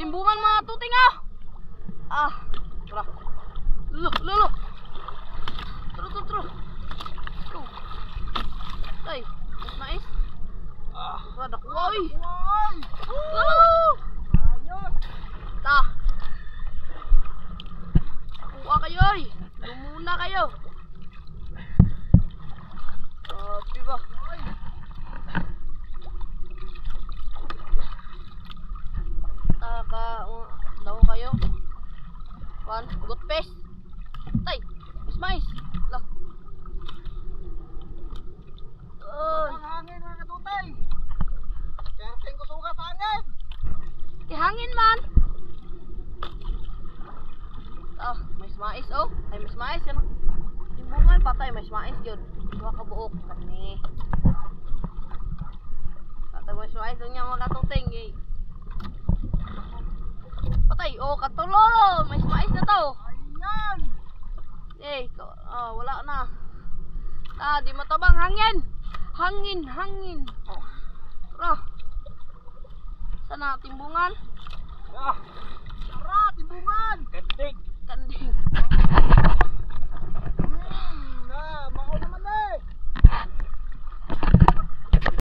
timbungan mga tuting ah. Ah, tara. Lulu. Tru. Tay, mas mais. Ada kuwi. Ayos. Ta. Kuha kayo ay. Lumuna kayo. Sabi ba? Daw kayo. One, good fish. Tay, mais. Lah. Ang hangin mga katutay. Kerting ko suka sa hangin. Hangin man. Mais oh. Ay mais yan. Timbungan patay mais yun. Duha ka buok kani. Patay mais dunya mga katuting eh. Patay oh katulolo, mais na to. Ayan. Eh, wala na. Di matabang hangin. Hangin. Tara. Sana timbungan. Tara, timbungan. Kanding.